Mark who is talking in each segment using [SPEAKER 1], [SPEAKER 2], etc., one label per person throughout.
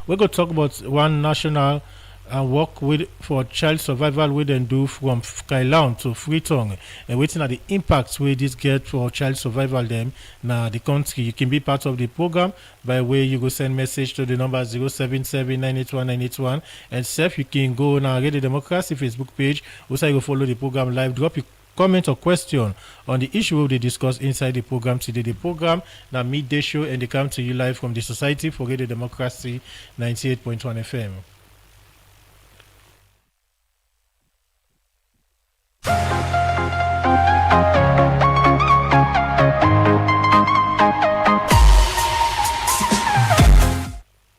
[SPEAKER 1] we're going to talk about one national work with for child survival we then do from Kailaun to Freetown and waiting at the impacts where this get for child survival them now the country. You can be part of the program by way you go send message to the number 077-981-981 and self you can go on our Radio Democracy Facebook page. Also you go follow the program live. Drop your comment or question on the issue we discuss inside the program today. The program now midday show and they come to you live from the Society for Radio Democracy 98.1 FM.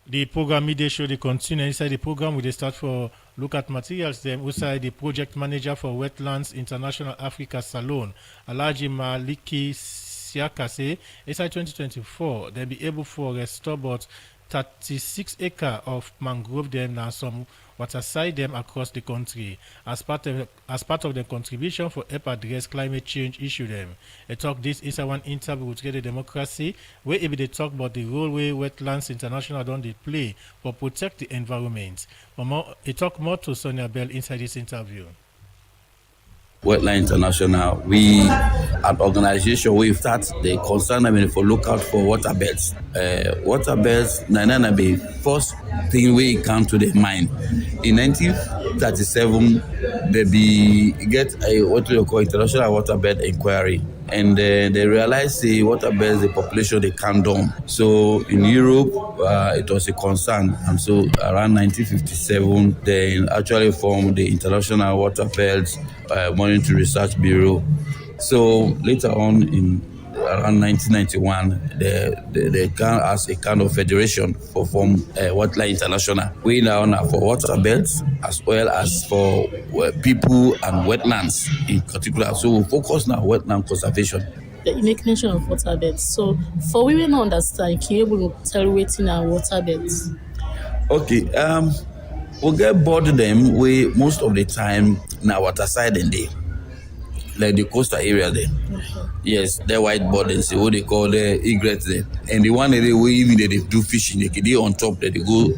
[SPEAKER 1] The program midday show they continue inside the program. We start for look at materials. Then outside the project manager for Wetlands International Africa Salon, Alhaji Maliki Siakase, inside 2024 they'll be able for restore about 36 acres of mangrove them now some water side them across the country as part of the contribution for help address climate change issue them. They talk this is one interview with Radio Democracy where if they talk about the role where Wetlands International don't they play for protect the environment. But more, they talk more to Sonia Bell inside this interview.
[SPEAKER 2] Wetland International, we an organization we start the concern for look out for water beds. Water beds, na be first thing we come to the mind. In 1937, they get a what we call International Waterbed Inquiry, and they realized the water beds, the population they can't down. So in Europe, it was a concern, and so around 1957, they actually formed the International Waterbeds Monitoring Research Bureau. So later on in around 1991, they come as a kind of federation for form Wetland International. We now are for water beds as well as for people and wetlands in particular. So we focus now on wetland conservation.
[SPEAKER 3] You make mention of water beds. So for we will not understand, can you able to tell waiting our water beds?
[SPEAKER 2] Okay, we get bored them we most of the time now water side in there. Like the coastal area there. Yes, the white borders, what they call the egrets there. And the one area where even they do fishing, they can on top that they go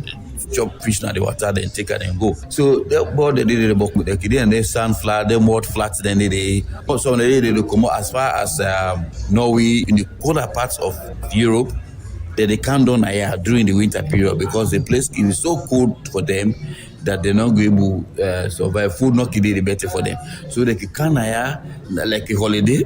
[SPEAKER 2] chop fish now the water, then take it and go. So the border they did the book with the kid and they sand flat, they mud flats, then they also they come as far as Norway in the colder parts of Europe. They can't down here during the winter period because the place is so cold for them that they're not going to survive. Food not getting better for them. So they can hire like a holiday.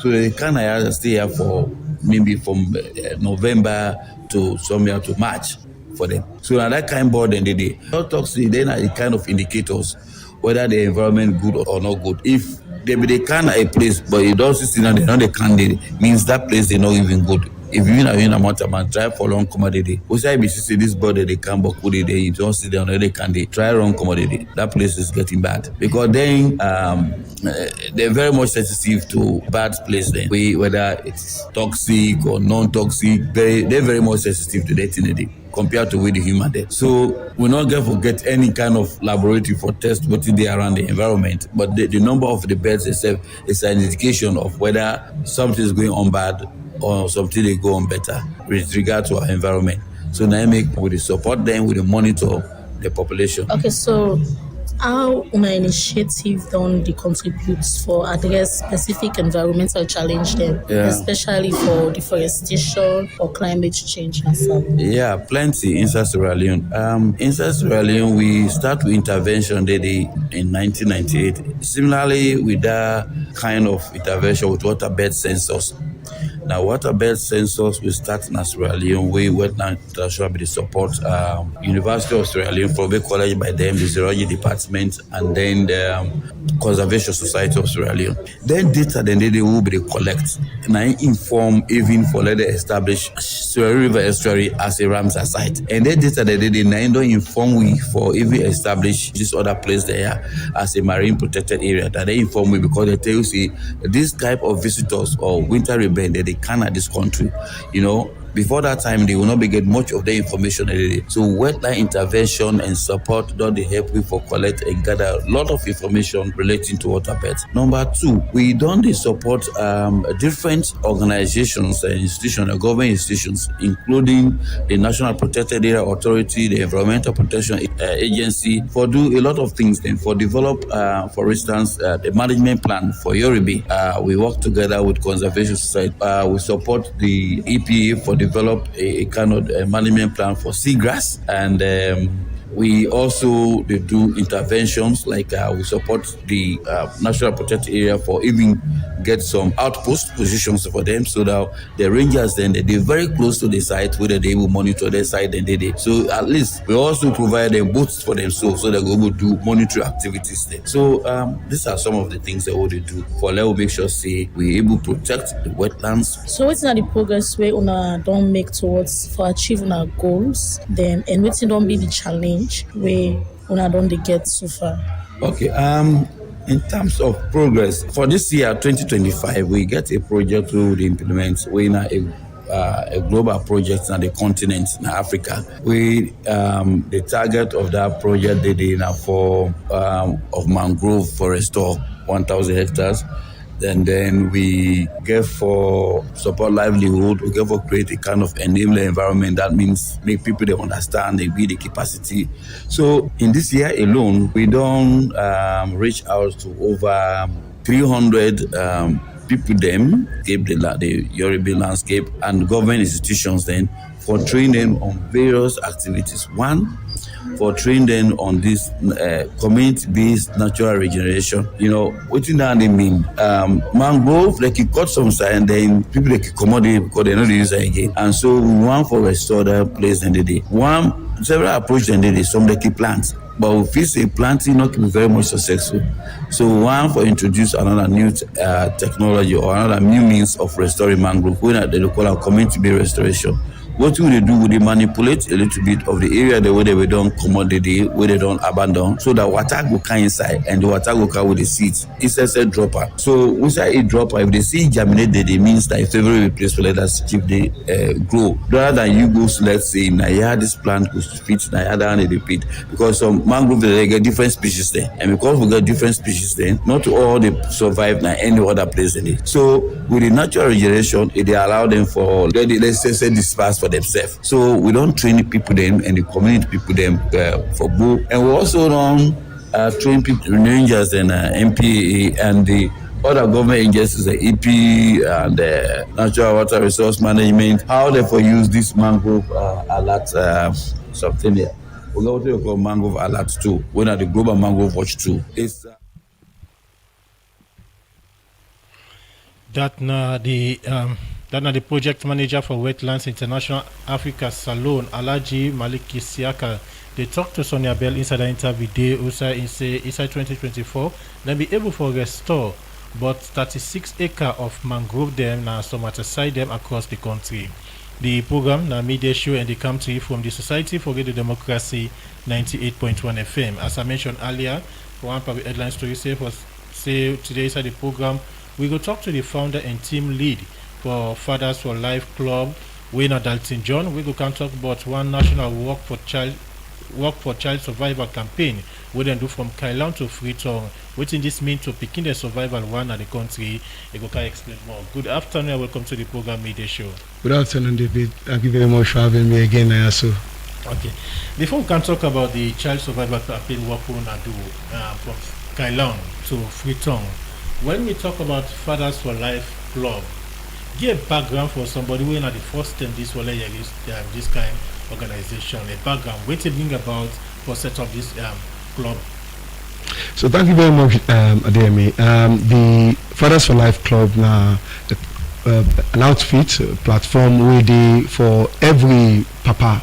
[SPEAKER 2] So they can hire stay here for maybe from November to somewhere to March for them. So now that kind of board then they toxic, then are the kind of indicators whether the environment good or not good. If they can a place, but you don't see now they know they can means that place they not even good. If you are in a mountain man, try for long commodity. We say this body they can but could they you don't see them they can they try wrong commodity. That place is getting bad. Because then they're very much sensitive to bad place then. Whether it's toxic or non-toxic, they're very much sensitive to that thing compared to with the human death. So we're not going to forget any kind of laboratory for test what is there around the environment. But the number of the beds itself is an indication of whether something is going on bad or something they go on better with regard to our environment. So now we support them, we monitor the population.
[SPEAKER 3] Okay, so how an initiative done the contributes for address specific environmental challenge them, especially for deforestation or climate change and so on?
[SPEAKER 2] Yeah, plenty inside Sierra Leone. Inside Sierra Leone, we start with intervention in 1998. Similarly, with that kind of intervention with waterbed sensors. Now, waterbed sensors will start in Sierra Leone, where Wetland International will support University of Sierra Leone, Florbe College by them, the Zoology Department, and then the Conservation Society of Sierra Leone. Then data, then they will be collect. And I inform even for let establish Sierra River Estuary as a Ramsar site. And then data that they don't inform we for even establish this other place there as a marine protected area. That they inform me because they tell you see this type of visitors or winter rebel that they can at this country, before that time they will not be get much of the information already. So wetland intervention and support don dey help we for collect and gather a lot of information relating to water birds. Number two, we don dey support different organizations and institutions, government institutions, including the National Protected Area Authority, the Environmental Protection Agency, for do a lot of things then, for develop, for instance, the management plan for Yoruba. We work together with Conservation Society. We support the EPA for develop a kind of management plan for seagrass, and we also do interventions like we support the National Protected Area for even get some outpost positions for them, so that the rangers then they're very close to the site where they will monitor their site and they. So at least we also provide them boats for themselves so they go do monitoring activities there. So these are some of the things that we do for let make sure say we able to protect the wetlands.
[SPEAKER 3] So what's the progress where una don't make towards for achieving our goals then, and what's don't be the challenge where una don't get so far?
[SPEAKER 2] Okay, in terms of progress for this year 2025, we get a project we would implement. We in a global project in the continent in Africa. We the target of that project they now for of mangrove forest or 1,000 hectares. And then we get for support livelihood, we get for create a kind of enabler environment. That means make people they understand, they build the capacity. So in this year alone, we don't reach out to over 300 people them, the Yoruba landscape and government institutions then for training on various activities. One, for training on this community-based natural regeneration. You know, what do that mean? Mangrove, like you cut some side and then people like commodity because they know they use it again. And so we want for restore that place and the day. Several approaches and the day, some like plants. But we feel say planting not be very much successful. So one for introduce another new technology or another new means of restoring mangrove, we they call our community-based restoration. What will they do? Will they manipulate a little bit of the area the way they don't commodity, where they don't abandon, so that water will come inside and the water will come with the seeds. It's a dropper. So we say a dropper, if they see it germinate, it means that a favorable place for let us keep the grow. Rather than you go, let's say, now this plant goes to fit, now down in the pit. Because some mangrove, they get different species there. And because we got different species there, not all they survive now any other place in it. So with the natural regeneration, they allow them for, let's say disperse for themselves. So we don't train people them and the community people them for both. And we also don't train people, rangers and MPA and the other government agencies, the EP and the Natural Water Resource Management, how they for use this mangrove alert something here. We got what we call mangrove alert 2. We're at the Global Mangrove Watch 2. It's
[SPEAKER 1] that the project manager for Wetlands International Africa Salon, Alhaji Maliki Siaka. They talked to Sonia Bell inside the interview day inside 2024. They be able to restore but 36 acres of mangrove them now some at aside them across the country. The program now media show and the country from the Society for Radio Democracy 98.1 FM. As I mentioned earlier, one public headline story say today inside the program we go talk to the founder and team lead for Fathers for Life Club, Wayne Dalton John. We go can talk about one national work for child survival campaign we then do from Kailan to Freetown. What in this mean to picking the survival one at the country? You can explain more. Good afternoon and welcome to the program media show.
[SPEAKER 4] Good afternoon, David. Thank you very much for having me again, Ayasu.
[SPEAKER 1] Okay. Before we can talk about the child survival campaign what we wanna do from Kailan to Freetown, when we talk about Fathers for Life Club, give a background for somebody who are the first time this this kind of organization, a background, what to bring about for set up this club.
[SPEAKER 4] So thank you very much, Ademi. The Fathers for Life Club now an outfit platform ready for every papa,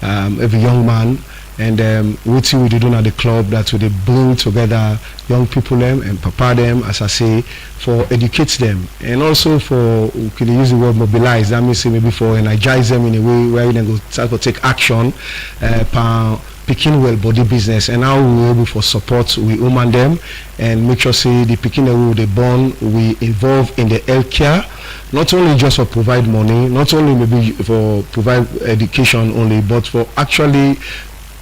[SPEAKER 4] every young man. And what we do at the club that we bring together young people them and prepare them, as I say, for educate them and also for we can use the word mobilize. That means maybe for energize them in a way where they go start to take action. pikin well body business, and how we able for support we woman them and make sure say the pikin that we dey born we involve in the health care, not only just for provide money, not only maybe for provide education only, but for actually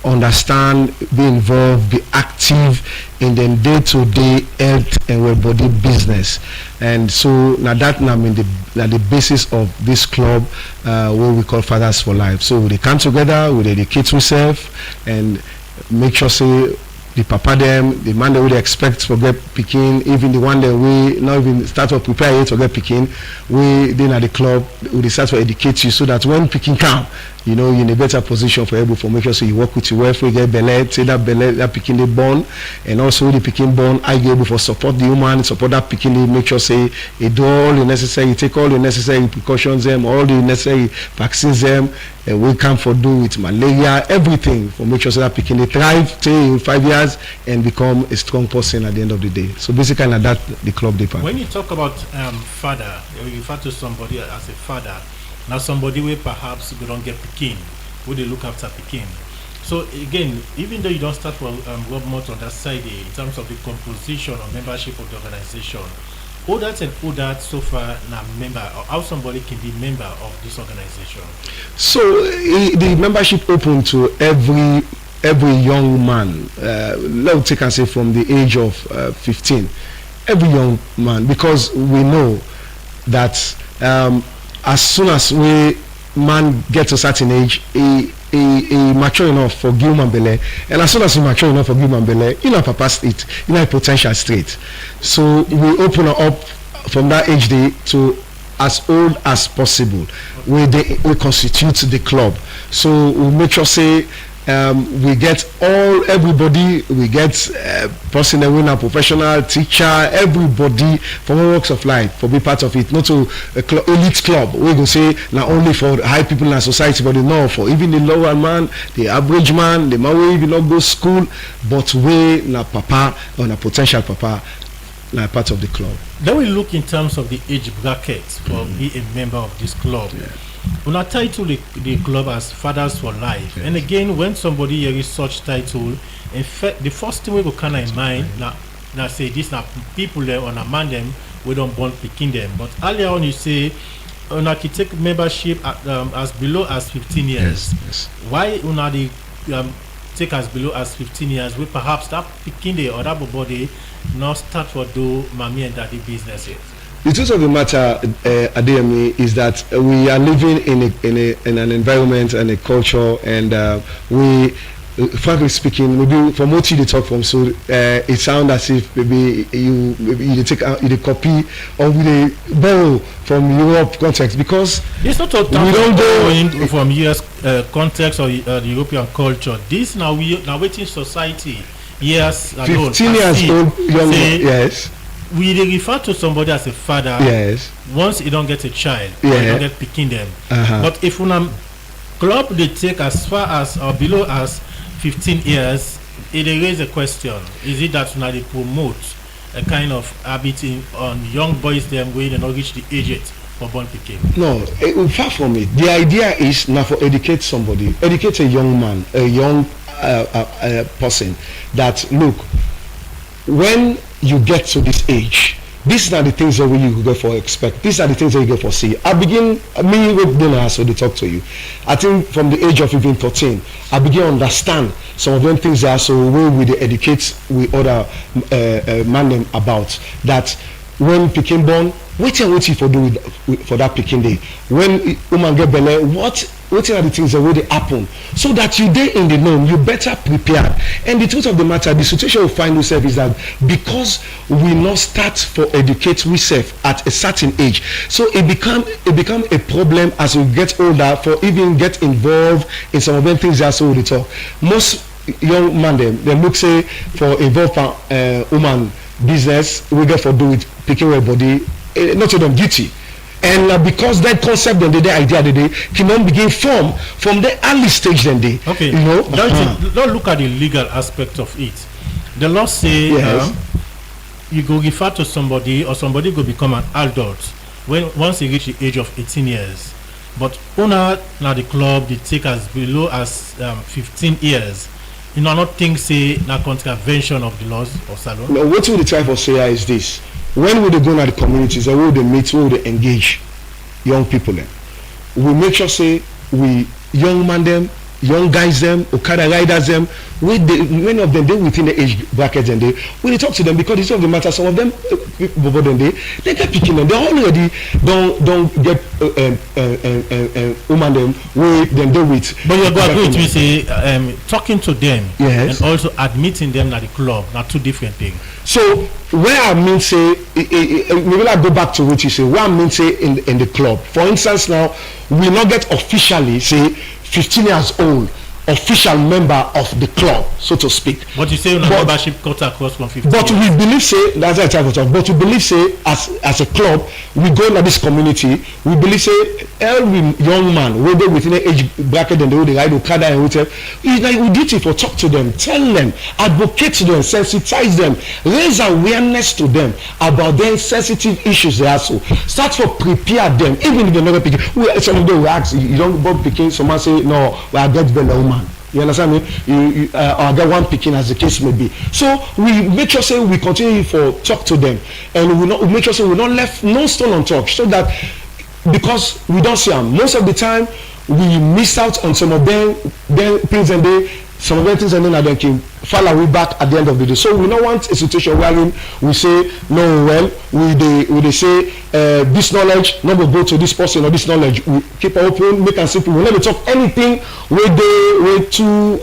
[SPEAKER 4] understand, be involved, be active in the day-to-day health and well body business. And so now that I mean the basis of this club what we call Fathers for Life. So they come together, we educate ourselves and make sure say the papa them, the man that we expect for get picking, even the one that we not even start to prepare it to get picking, we then at the club we start to educate you so that when picking come, you know, you're in a better position for able to make sure so you work with your wife, we get belay, say that belay, that picking the born, and also the picking born, I be able for support the human, support that picking, make sure say you do all the necessary, take all the necessary precautions them, all the necessary vaccines them, and we come for do with malaria, everything for make sure so that picking they thrive, stay in 5 years and become a strong person at the end of the day. So basically that the club department.
[SPEAKER 1] When you talk about father, you refer to somebody as a father. Now somebody where perhaps we don't get Pekin, who they look after Pekin. So again, even though you don't start for Rob Mott on that side in terms of the composition or membership of the organization, all that and all that so far now member or how somebody can be member of this organization.
[SPEAKER 4] So the membership open to every young man. Let's take and say from the age of 15, every young man, because we know that as soon as we man gets to a certain age, he mature enough for give man belly, and as soon as he mature enough for give man belly, in a papa state, in a potential state. So we open up from that age day to as old as possible. We constitute the club. So we make sure say we get everybody, we get person that win a professional teacher, everybody from all walks of life for be part of it, not to elite club. We go say not only for high people in our society, but no for even the lower man, the average man, the man who even not go school, but we na papa or na potential papa na part of the club.
[SPEAKER 1] Then we look in terms of the age bracket for being a member of this club.
[SPEAKER 4] Yeah.
[SPEAKER 1] When I title the club as Fathers for Life, and again, when somebody hears such title, in fact, the first thing we go kind of in mind now say this now people there on a man them we don't born picking them. But earlier on you say una can take membership at, as below as 15 years.
[SPEAKER 4] Yes.
[SPEAKER 1] Why una the take as below as 15 years? We perhaps that picking the or that body not start for do mommy and daddy business yet.
[SPEAKER 4] The truth of the matter, Adeyemi, is that we are living in an environment and a culture, and we, frankly speaking, maybe from what you talk from, so it sounds as if maybe you take you copy or we borrow from Europe context, because
[SPEAKER 1] it's not we don't go from US context or the European culture. This now waiting society years alone.
[SPEAKER 4] 15 years old young man, yes.
[SPEAKER 1] We refer to somebody as a father.
[SPEAKER 4] Yes.
[SPEAKER 1] Once you don't get a child,
[SPEAKER 4] yeah.
[SPEAKER 1] or you don't get picking them. But if una club they take as far as or below as 15 years, it raise a question: is it that now they promote a kind of habit on young boys them when they not reach the age yet for born picking?
[SPEAKER 4] No, far from it. The idea is now for educate somebody, educate a young man, a young person that look, when you get to this age, these are the things that you go for expect. These are the things that you go for see. I begin me with dinner, so they talk to you. I think from the age of even 13, I begin to understand some of them things that so we educate we other man them about that. When picking born, what you for do for that picking day? When woman get belly, what are the things that will happen? So that you day in the known, you better prepare. And the truth of the matter, the situation we find yourself is that because we not start for educate ourselves at a certain age, so it become a problem as we get older for even get involved in some of them things that so we talk. Most young man them look say for involve woman business we get for do with picking away body, not to them duty. And because that concept and the idea they can begin form from the early stage then they
[SPEAKER 1] okay,
[SPEAKER 4] you know.
[SPEAKER 1] Don't look at the legal aspect of it. The law say
[SPEAKER 4] yes.
[SPEAKER 1] You go refer to somebody or somebody go become an adult when once you reach the age of 18 years. But owner now the club they take as below as 15 years. You know, not think say na contravention of the laws of Salon.
[SPEAKER 4] Now, what we try for say is this: when we go to the communities, and where they meet, where they engage young people, then we make sure say we young man them, young guys them, Okada riders them. Many of them they within the age bracket and they talk to them because it's of the matter. Some of them before them they get picking them. They already don't get woman them with them they with.
[SPEAKER 1] But you go agree with me say talking to them
[SPEAKER 4] yes.
[SPEAKER 1] and also admitting them at the club are two different things.
[SPEAKER 4] So where I mean say maybe I go back to what you say. Where I mean say in the club. For instance, now we not get officially say 15 years old official member of the club, so to speak.
[SPEAKER 1] But you say membership cut across from 15
[SPEAKER 4] but
[SPEAKER 1] years.
[SPEAKER 4] we believe say that's what I try to talk. But we believe say as a club we go into this community, we believe say every young man whether within the age bracket and the way they ride Okada and whatever, it's like we duty for talk to them, tell them, advocate to them, sensitize them, raise awareness to them about their sensitive issues they also start to prepare them even if they're not picking. Some of them will ask you don't go picking, someone say no, well, I get the woman. You understand me? You or get one picking as the case may be. So we make sure say we continue for talk to them, and we make sure say we not left no stone unturned, so that because we don't see them most of the time, we miss out on some of them things and some of them things and then can fall away back at the end of the day. So we don't want a situation where we say no, well we say this knowledge not go to this person or this knowledge we keep open, make and simple. We never talk anything where they way too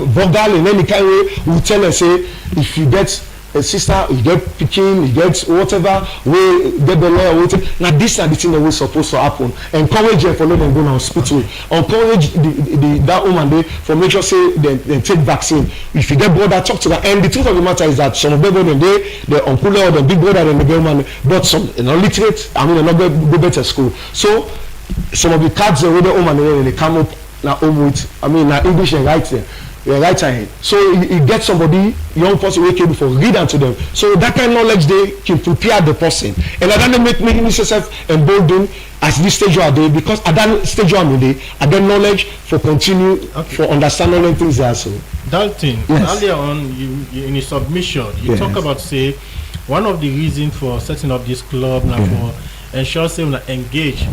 [SPEAKER 4] vulgar in any kind way. We tell them say if you get a sister, you get picking, you get whatever, we get the law, whatever. Now this are the thing that was supposed to happen. Encourage them for let them go now hospital. Encourage that woman they for make sure say they take vaccine. If you get brother, talk to them. And the truth of the matter is that some of them they uncle or the big brother and the big woman, but some illiterate, I mean they're not go better school. So some of the cards they the woman they come up now home with now English and writing. Right hand. So you get somebody, young person who came before, read out to them. So that kind of knowledge they can prepare the person. And I don't make myself emboldened at this stage of the day because at that stage of the day, I get knowledge for continue for understanding all things there. So
[SPEAKER 1] that thing
[SPEAKER 4] yes.
[SPEAKER 1] Earlier on, you in your submission, you
[SPEAKER 4] yes.
[SPEAKER 1] talk about say one of the reasons for setting up this club now for ensure say we engage.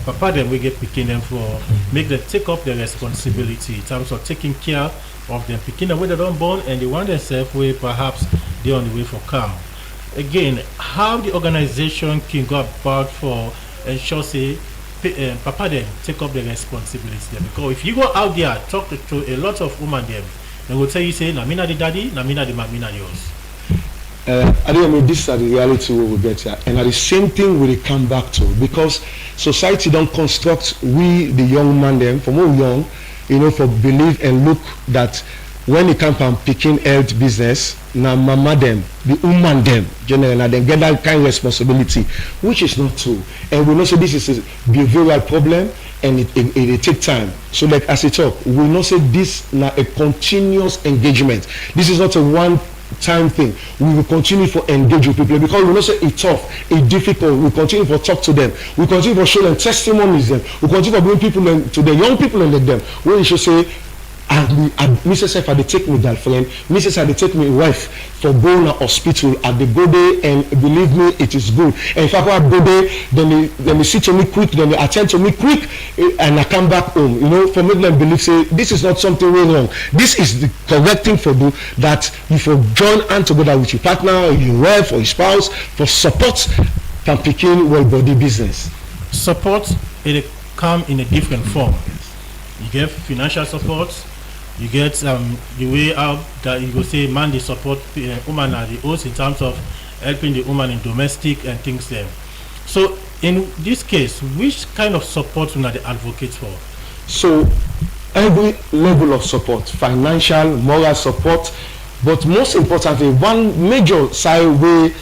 [SPEAKER 1] Papa them we get picking them for make them take up their responsibility in terms of taking care of them picking them where they don't born and they want themselves where perhaps they're on the way for come. Again, how the organization can go about for ensure say Papa them take up their responsibility there, because if you go out there talk to a lot of women them, they will tell you say na me na the daddy, na me na the mommy, na yours.
[SPEAKER 4] I don't mean this is the reality we will get here, and at the same thing we will come back to because society don't construct we the young man them from all young, for believe and look that when it comes from picking health business, now mama them, the woman them, generally, then get that kind of responsibility, which is not true, and we know say this is a behavioral problem. And it take time. So like as I talk, we know say this now a continuous engagement. This is not a one-time thing. We will continue for engage with people because we know say it's tough, it's difficult. We continue for talk to them. We continue for show them testimonies. Them. We continue for bring people to the young people and let them. When you should say, Mrs. F, I take me girlfriend, Mrs. I take me wife for going to hospital at the go there, and believe me, it is good. And if I go there, then they see to me quick, then they attend to me quick, and I come back home. For making them believe, say this is not something really wrong. This is the correct thing for do that you for join hand together with your partner, or your wife, or your spouse for support from picking well body business.
[SPEAKER 1] Support it come in a different form. You get financial support. You get the way out that you go say man they support woman at the host in terms of helping the woman in domestic and things there. So in this case, which kind of support are they advocate for?
[SPEAKER 4] So every level of support, financial, moral support, but most importantly, one major sideway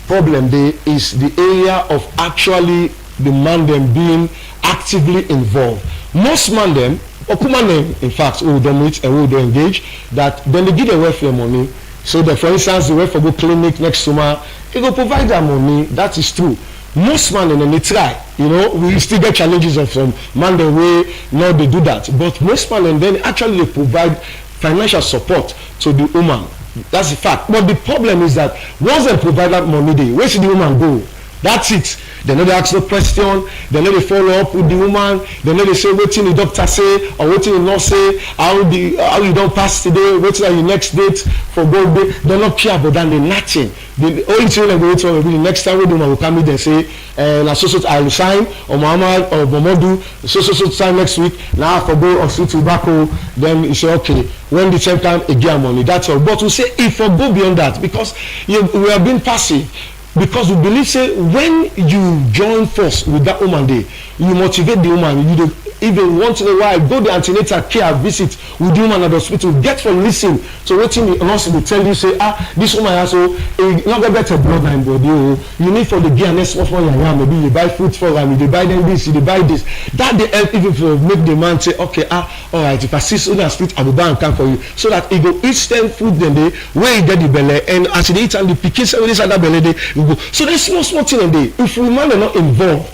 [SPEAKER 4] problem there is the area of actually the man them being actively involved. Most man them in fact, who don't meet and who don't engage, that then they give the welfare money. So that, for instance, the welfare go clinic next summer, they go provide that money. That is true. Most man and then they try. We still get challenges of some man the way now they do that. But most man and then actually they provide financial support to the woman. That's the fact. But the problem is that once they provide that money, where should the woman go? That's it. They know they ask no question. They know they follow up with the woman. They know they say what the doctor say or what the nurse say. How you don't pass today? What are your next date for God day? They not care about that. They nothing. The only thing they wait for will be the next time when the woman will come in and say, "Na so I will sign or Muhammad or Momodu so sign next week." Now for go or sweet tobacco, then you say okay. When the same time again money. That's all. But we say if we go beyond that because we have been passive. Because we believe say when you join force with that woman there, you motivate the woman. You do, even once in a while go the antenatal care visit with the woman at the hospital, get for listen to wetin the nurse dey tell you say this woman has not get better blood line body you need for the gear next small yam maybe you buy food for am you dey buy them this you dey buy this that dey help even for make the man say okay alright if I see una street I go buy am come for you so that e go each time food dem dey wey e get the belle and as e dey eat am the pikin say wey inside that belle dey go so there's small thing dem dey if we man dey not involved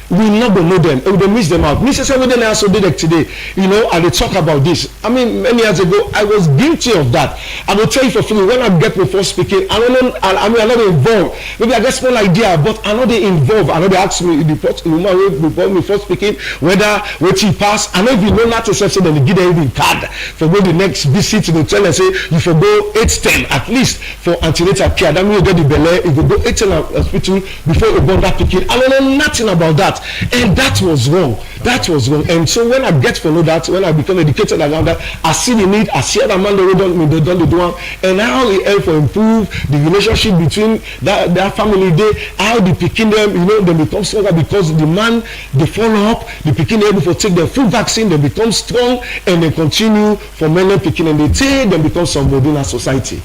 [SPEAKER 4] we not go know them we dey miss them out me say wey dey also dey like today you know I dey talk about this I mean many years ago I was guilty of that I go tell you for free when I get my first speaking I don't know I mean I no dey involved maybe I get small idea but I no dey involved I no dey ask me the woman wey before me first speaking whether wetin pass I no even know that except say dem dey give them even card for go the next visit to go tell them say you for go 8-10 at least for antenatal care that mean you get the belle you go go 8-10 hospital before you born that pikin I don't know nothing about that. And that was wrong. And so when I get to know that, when I become educated around that, I see the need, I see other man they done the do and how it help to improve the relationship between that family day, how the pikin them, you know, they become stronger because the man they follow up, the pikin able to take their full vaccine, they become strong and they continue for many pikin and they take them become somebody in our society.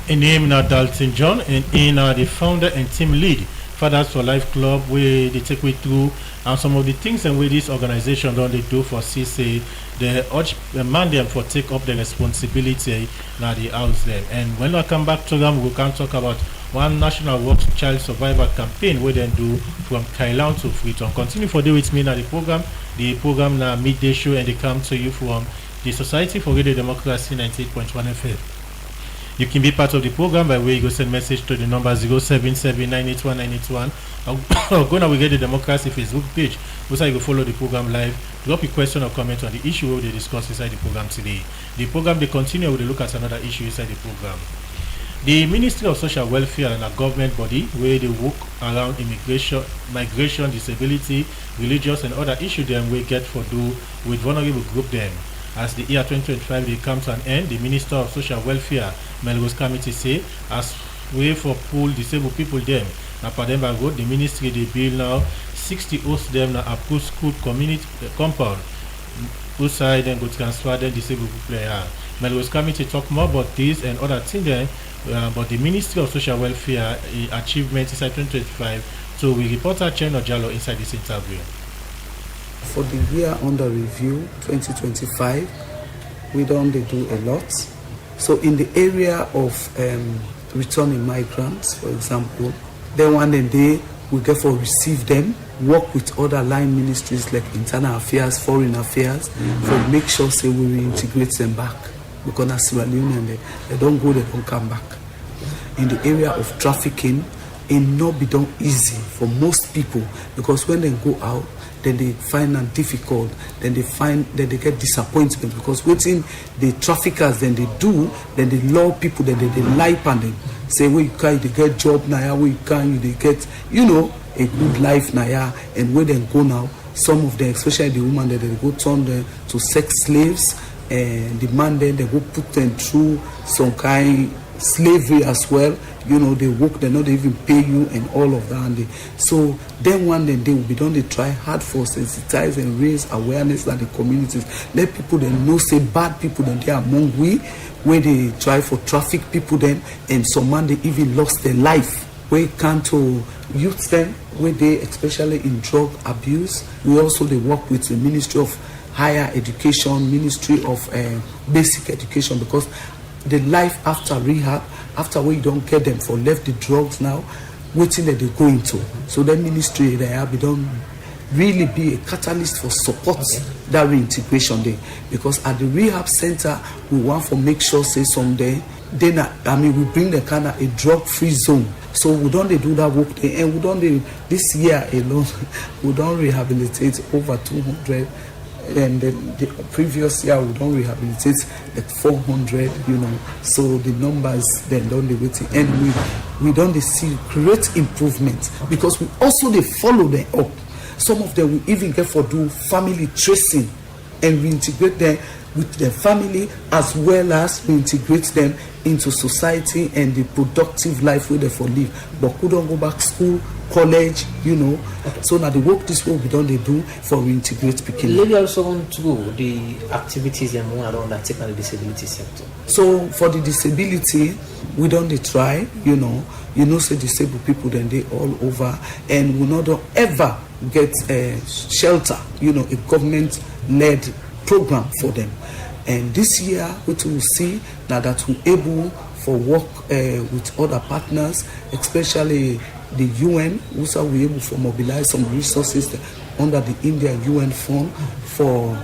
[SPEAKER 1] In name now Dalton John and in the founder and team lead. Fathers for Life Club, where they take me through and some of the things and where this organization don't they do for CC, they urge demand them for take up the responsibility now the house them. And when I come back to them, we can talk about one National Work Child Survivor campaign where they do from Kailan to Freetown. Continue for day with me now the program now midday show and they come to you from the Society for Radio Democracy 98.1 FM. You can be part of the program by way you go send message to the number 077-981-981 or go now we get the Democracy Facebook page. Also you go follow the program live. Drop a question or comment on the issue we discuss inside the program today. The program they continue with a look at another issue inside the program. The Ministry of Social Welfare and a government body where they work around immigration, migration, disability, religious and other issues them we get for do with vulnerable group them. As the year 2025 they come to an end, the Minister of Social Welfare, Melrose Committee say, as way for pool disabled people them. Now for them road, the ministry they build now 60 hosts them now approved school community compound. Outside then go transfer them disabled people here. Melrose Committee talk more about this and other things there, but the Ministry of Social Welfare achievement inside 2025. So we reporter Cheno Jallo inside this interview.
[SPEAKER 5] For the year under review 2025, we don't do a lot. So in the area of returning migrants, for example, then one day we get for receive them, work with other line ministries like internal affairs, foreign affairs, for make sure say we reintegrate them back. Because as Sierra Leone they don't go, they don't come back. In the area of trafficking, it not be done easy for most people because when they go out, then they find it difficult, then they get disappointment because waiting the traffickers then they do, then they lure people, then they lie on them, say well you can't get job now, where you can't you get a good life now, and where they go now, some of them, especially the women, that they go turn them to sex slaves and the man then they go put them through some kind slavery as well. They work, they not even pay you and all of that. And so then one day they will be done, they try hard for sensitize and raise awareness in the communities. Let people then know say bad people then they are among we, where they try for traffic people then, and some man they even lost their life. Where come to youth them, where they especially in drug abuse. We also they work with the Ministry of Higher Education, Ministry of Basic Education, because the life after rehab, after we don't get them for left the drugs now, waiting that they go into. So that ministry they have been done really be a catalyst for support that reintegration there. Because at the rehab center, we want to make sure say someday, then we bring the kind of a drug-free zone. So we don't do that work there, and we don't this year alone, we don't rehabilitate over 200. And the previous year we don't rehabilitate like 400, so the numbers then don't they waiting, and we don't see great improvement because we also they follow them up. Some of them we even get for do family tracing and reintegrate them with their family, as well as reintegrate them into society and the productive life where they for live, but couldn't go back school, college, So now the work this way we don't they do for reintegrate people.
[SPEAKER 6] Maybe also want to go the activities and more around that take on the disability sector.
[SPEAKER 5] So for the disability, we don't they try, say disabled people then they all over, and we not don't ever get a shelter, a government-led program for them. And this year, what we will see now that we're able for work with other partners, especially the UN, also we're able to mobilize some resources under the India UN fund for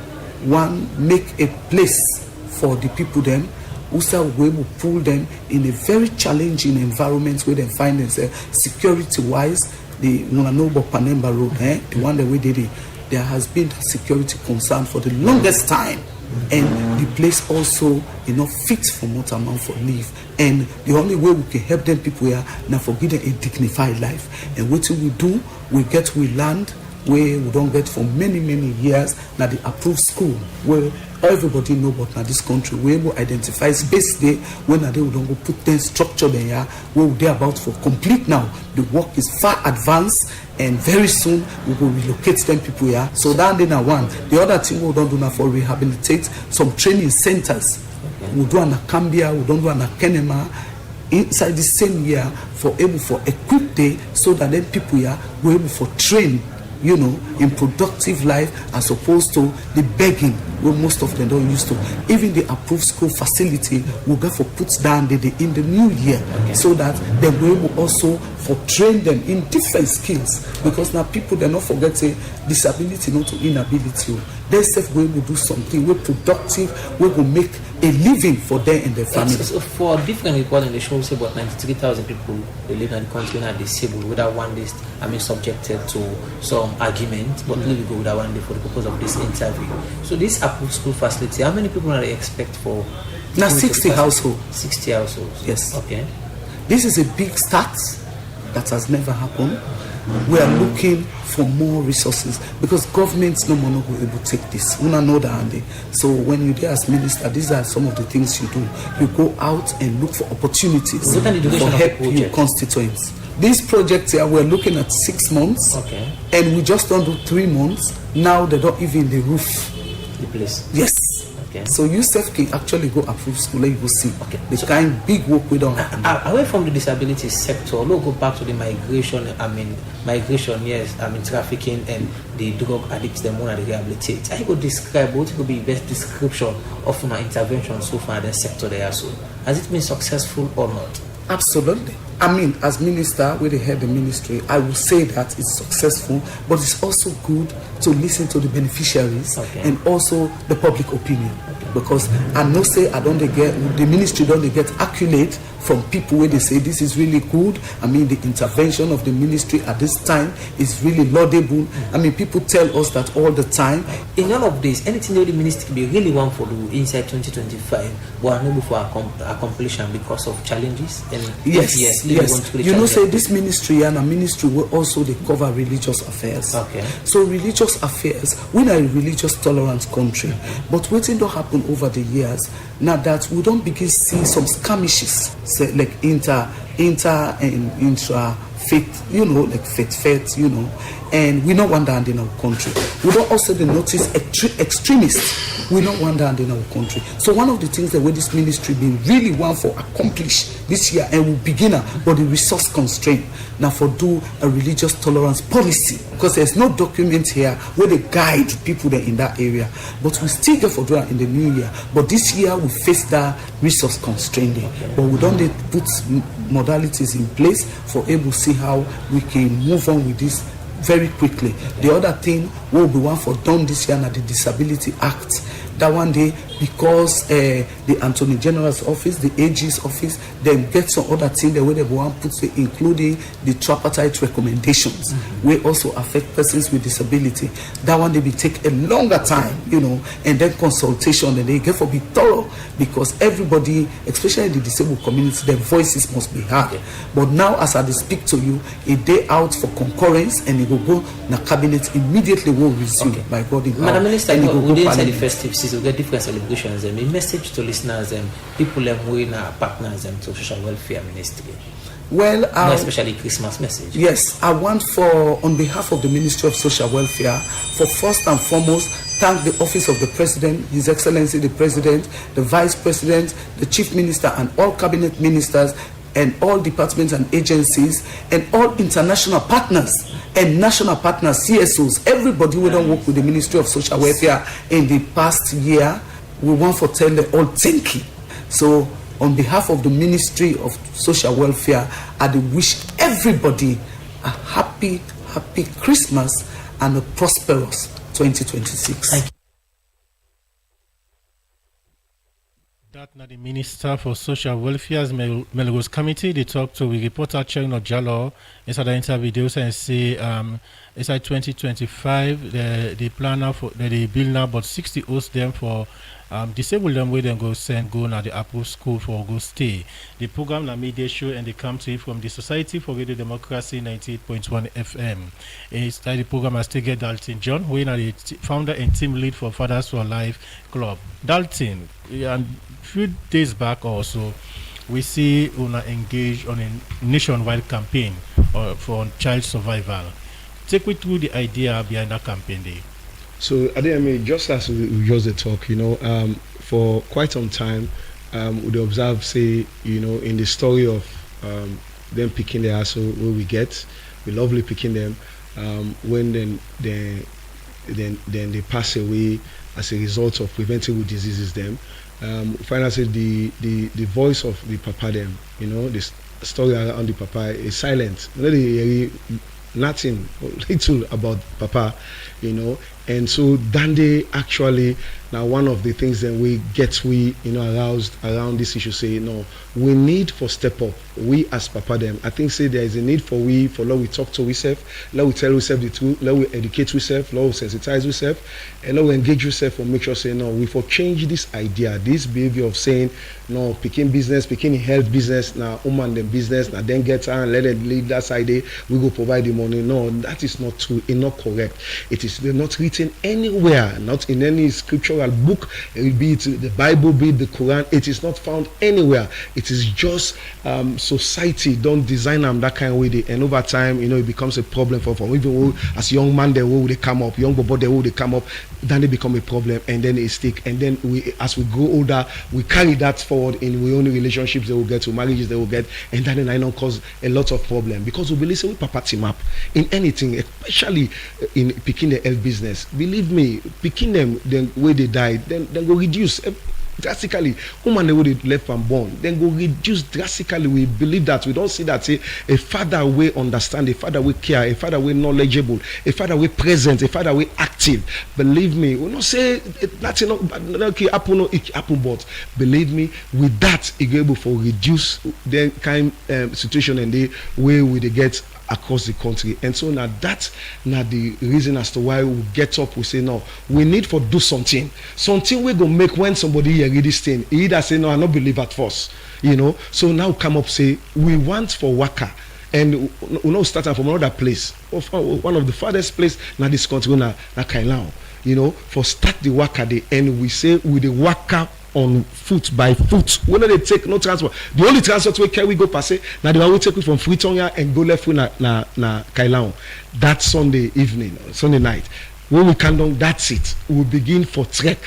[SPEAKER 5] make a place for the people them. Also we're able to pull them in a very challenging environment where they find themselves security-wise. The Munanobo Panemba Road, the one that we did it, there has been security concern for the longest time. And the place also fit for motor man for live, and the only way we can help them people here now for give them a dignified life. And what we do, we land where we don't get for many years. Now the approved school where everybody know about now this country, we able identify space there when they don't go put them structure there where they about for complete now. The work is far advanced, and very soon we will relocate them people here. So that then one. The other thing we don't do now for rehabilitate some training centers. We do an Cambia, we don't do an Kenema inside the same year for able for equip day, so that then people here were able for train, in productive life, as opposed to the begging where most of them don't used to. Even the approved school facility will go for put down in the new year, so that they will able also for train them in different skills, because now people they not forget say disability not to inability. They self will able do something we're productive, we will make a living for them and their family.
[SPEAKER 6] So for different reporting, they show say about 93,000 people they live in the country are disabled without one day, subjected to some argument, but let me go without one day for the purpose of this interview. So this approved school facility, how many people are they expect for?
[SPEAKER 5] Now 60 households.
[SPEAKER 6] 60 households.
[SPEAKER 5] Yes.
[SPEAKER 6] Okay.
[SPEAKER 5] This is a big start that has never happened. We are looking for more resources because governments no more will able to take this. We know that, Andy. So when you do as minister, these are some of the things you do. You go out and look for opportunities for help your constituents. This project here, we're looking at 6 months, and we just don't do 3 months. Now they don't even the roof.
[SPEAKER 6] The place.
[SPEAKER 5] Yes. So Yusuf can actually go approve school and you go see the kind big work we don't have.
[SPEAKER 6] Away from the disability sector, let's go back to the migration. Yes, trafficking and the drug addicts, the more they rehabilitate. I could describe what could be best description of my intervention so far in the sector there. So has it been successful or not?
[SPEAKER 5] Absolutely. As minister, with the head of the ministry, I will say that it's successful, but it's also good to listen to the beneficiaries and also the public opinion. Because I know say the ministry don't get accolade from people where they say this is really good. The intervention of the ministry at this time is really laudable. People tell us that all the time.
[SPEAKER 6] In all of this, anything that the ministry be really want for do inside 2025, but unable for accomplishment because of challenges. And
[SPEAKER 5] yes. Say this ministry and a ministry will also they cover religious affairs. So religious affairs, we're a religious tolerant country, but waiting to happen over the years. Now that we don't begin to see some skirmishes, say like inter and intra faith, like faith, and we don't want that in our country. We don't also notice extremists. We don't want that in our country. So one of the things that this ministry been really want for accomplish this year, and we begin but the resource constraint now for do a religious tolerance policy, because there's no document here where they guide people there in that area. But we still get for doing in the new year. But this year we face that resource constraint, but we don't put modalities in place for able to see how we can move on with this very quickly. The other thing will be one for done this year na the Disability Act. That one day, because the Attorney General's office, the AG's office, then get some other thing the way they want put it, including the tripartite recommendations, will also affect persons with disability. That one they will take a longer time, and then consultation, and they get for be thorough, because everybody, especially the disabled community, their voices must be heard. But now, as I speak to you, a day out for concurrence, and it will go na cabinet immediately will resume by God in power.
[SPEAKER 6] Madam Minister,
[SPEAKER 5] and it will go
[SPEAKER 6] within the
[SPEAKER 5] parliament.
[SPEAKER 6] festive season, we get different celebrations. A message to listeners, people who are partners to social welfare ministry.
[SPEAKER 5] Well,
[SPEAKER 6] More especially Christmas message.
[SPEAKER 5] Yes, I want on behalf of the Ministry of Social Welfare, for first and foremost, thank the Office of the President, His Excellency the President, the Vice President, the Chief Minister, and all cabinet ministers, and all departments and agencies, and all international partners and national partners, CSOs, everybody who don't work with the Ministry of Social Welfare in the past year. We want to tell them all thank you. So, on behalf of the Ministry of Social Welfare, I wish everybody a happy Christmas and a prosperous 2026.
[SPEAKER 6] Thank you.
[SPEAKER 1] That now the Minister for Social Welfare's Melrose Committee, they talk to the reporter Cherno Jallo inside the interview and say inside 2025 the planner for the bill now but 60 hosts them for disabled them where them go now the approved school for go stay. The program na media show and they come to you from the Society for Radio Democracy 98.1 FM. It's the program has taken Dalton John, who is the founder and team lead for Fathers for Life Club. Dalton, and few days back also, we see Una engage on a nationwide campaign for child survival. Take me through the idea behind that campaign day.
[SPEAKER 4] So, Adeyemi, just as we just talk, for quite some time, we observe, say, in the story of them picking the asshole where we lovely picking them, when then they pass away as a result of preventable diseases them. Finally, the voice of the papa them, the story around the papa is silent. Nothing little about papa, and so Dande actually now one of the things that we aroused around this issue, say we need for step up. We as papa them, I think say there is a need for let we talk to ourselves, let we tell ourselves the truth, let we educate ourselves, let we sensitize ourselves, and let we engage ourselves and make sure say we for change this idea, this behavior of saying picking business, picking health business, now woman them business, now then get her and let them lead that side we go provide the money. No, that is not true, it's not correct. It is not written anywhere, not in any scriptural book, be it the Bible, be it the Quran. It is not found anywhere. It is just society don't design them that kind of way, and over time it becomes a problem for even as young man they come up, young boy they come up, then they become a problem, and then it stick, and then as we grow older we carry that forward in we only relationships they will get, to marriages they will get, and then I know cause a lot of problem, because we believe we papa team up in anything, especially in picking the health business. Believe me, picking them then where they died, then go reduce drastically. Woman they would left and born, then go reduce drastically. We believe that. We don't see that say a father will understand, a father will care, a father will knowledgeable, a father will present, a father will active. Believe me, we not say that's not happen, but believe me, with that it able for reduce the kind situation and the way we they get across the country. And so now that's not the reason as to why we get up, we say no, we need for do something we're gonna make when somebody hear this thing, he either say no, I not believe at first, so now come up say we want for waka, and we not starting from another place, one of the farthest place now this country na Kailao, for start the waka the end we say with the waka on foot by foot. We know they take no transport. The only transport we carry go pass now the one we take it from Freetonia and go left na Kailao. That Sunday evening, Sunday night. When we come down, that's it. We begin for trek,